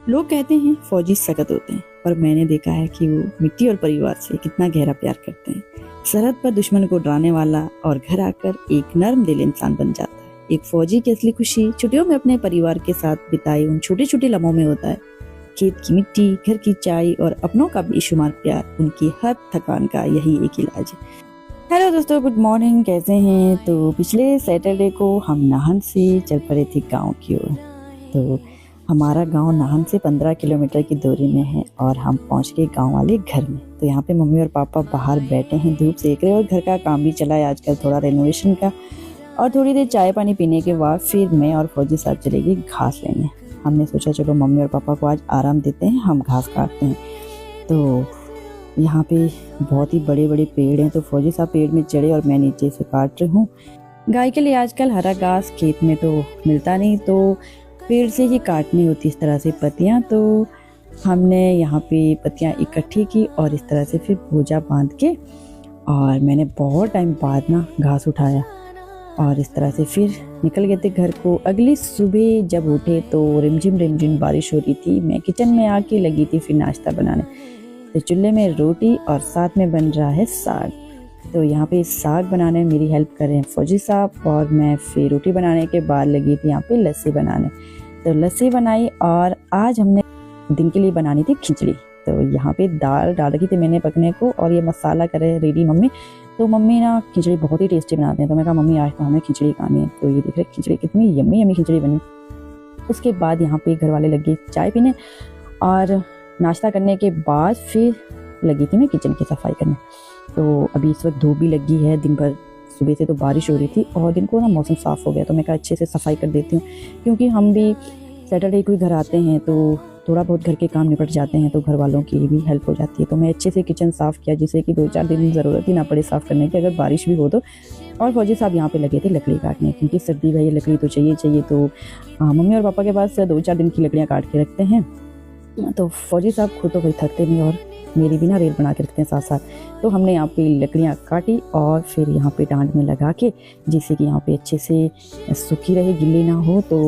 लोग कहते हैं फौजी सख्त होते हैं, पर मैंने देखा है कि वो मिट्टी और परिवार से कितना गहरा प्यार करते हैं। सरहद पर दुश्मन को डराने वाला और घर आकर एक नर्म दिल इंसान बन जाता है। एक फौजी की असली खुशी छुट्टियों में अपने परिवार के साथ बिताए उन छोटे छोटे लम्हों में होता है। खेत की मिट्टी, घर की चाय और अपनों का बेशुमार प्यार, उनकी हर थकान का यही एक इलाज है। हेलो दोस्तों, गुड मॉर्निंग, कैसे हैं? तो पिछले सैटरडे को हम नाहन से चल पड़े थे गांव की ओर। तो हमारा गांव नाहन से 15 किलोमीटर की दूरी में है और हम पहुंच गए गांव वाले घर में। तो यहाँ पे मम्मी और पापा बाहर बैठे हैं, धूप सेक रहे हैं और घर का काम भी चला है आजकल थोड़ा रेनोवेशन का। और थोड़ी देर चाय पानी पीने के बाद फिर मैं और फौजी साहब चले गए घास लेने। हमने सोचा चलो मम्मी और पापा को आज आराम देते हैं, हम घास काटते हैं। तो यहाँ पे बहुत ही बड़े बड़े पेड़ हैं, तो फौजी साहब पेड़ में चढ़े और मैं नीचे से काट रही हूँ। गाय के लिए आजकल हरा घास खेत में तो मिलता नहीं, तो पेड़ से ही काटनी होती इस तरह से पत्तियाँ। तो हमने यहाँ पे पत्तियाँ इकट्ठी की और इस तरह से फिर बोझा बांध के, और मैंने बहुत टाइम बाद ना घास उठाया और इस तरह से फिर निकल गए थे घर को। अगली सुबह जब उठे तो रिमझिम बारिश हो रही थी। मैं किचन में आके लगी थी फिर नाश्ता बनाने। तो चूल्हे में रोटी और साथ में बन रहा है साग। तो यहाँ पे साग बनाने में मेरी हेल्प कर रहे हैं फौजी साहब, और मैं फिर रोटी बनाने के बाद लगी थी यहाँ पे लस्सी बनाने। तो लस्सी बनाई और आज हमने दिन के लिए बनानी थी खिचड़ी। तो यहाँ पे दाल डाल रखी थी मैंने पकने को और ये मसाला करे रेडी मम्मी। तो मम्मी ना खिचड़ी बहुत ही टेस्टी बनाते हैं, तो मैं कहा मम्मी आज तो हमें खिचड़ी खानी है। तो ये देख रहे खिचड़ी कितनी यम्मी खिचड़ी बनी। उसके बाद यहाँ पे घर वाले लगे चाय पीने और नाश्ता करने के बाद फिर लगी थी मैं किचन की सफाई करने। तो अभी इस वक्त धूप भी लगी है, दिन भर सुबह से तो बारिश हो रही थी और दिन को ना मौसम साफ़ हो गया। तो मैं कहा अच्छे से सफाई कर देती हूँ, क्योंकि हम भी सैटरडे को घर आते हैं तो थोड़ा बहुत घर के काम निपट जाते हैं, तो घर वालों की भी हेल्प हो जाती है। तो मैं अच्छे से किचन साफ़ किया, जिससे कि 2-4 दिन ज़रूरत ही ना पड़े साफ़ करने की अगर बारिश भी हो तो। और फौजी साहब यहाँ पे लगे थे लकड़ी काटने, क्योंकि सर्दी भाई लकड़ी तो चाहिए। तो मम्मी और पापा के पास 2-4 दिन की लकड़ियाँ काट के रखते हैं। तो फौजी साहब खुद तो कोई थकते नहीं और मेरी भी ना रेल बना के रखते हैं साथ साथ। तो हमने यहाँ पे लकड़ियाँ काटी और फिर यहाँ पे डांड में लगा के, जिससे कि यहाँ पे अच्छे से सूखी रहे, गिल्ली ना हो। तो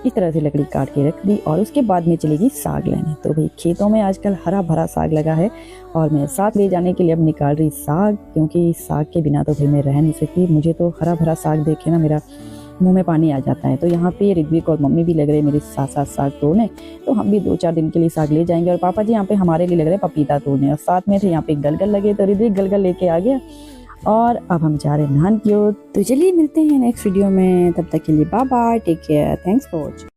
इस तरह से लकड़ी काट के रख दी और उसके बाद में चलेगी साग लेने। तो भाई खेतों में आजकल हरा भरा साग लगा है और मैं साथ ले जाने के लिए अब निकाल रही साग, क्योंकि साग के बिना तो भाई मैं रह नहीं सकती। मुझे तो हरा भरा साग देखे ना मेरा मुंह में पानी आ जाता है। तो यहाँ पे ऋत्विक और मम्मी भी लग रहे मेरे साथ साथ साग तोड़ने। तो हम भी 2-4 दिन के लिए साग ले जाएंगे। और पापा जी यहाँ पे हमारे लिए लग रहे पपीता तोड़ने, और साथ में थे यहाँ पे गलगल लगे। तो ऋत्विक गलगल लेके आ गया और अब हम जा रहे हैं नाहन की ओर। तो चलिए मिलते हैं नेक्स्ट वीडियो में, तब तक के लिए bye bye, take care, thanks for watching.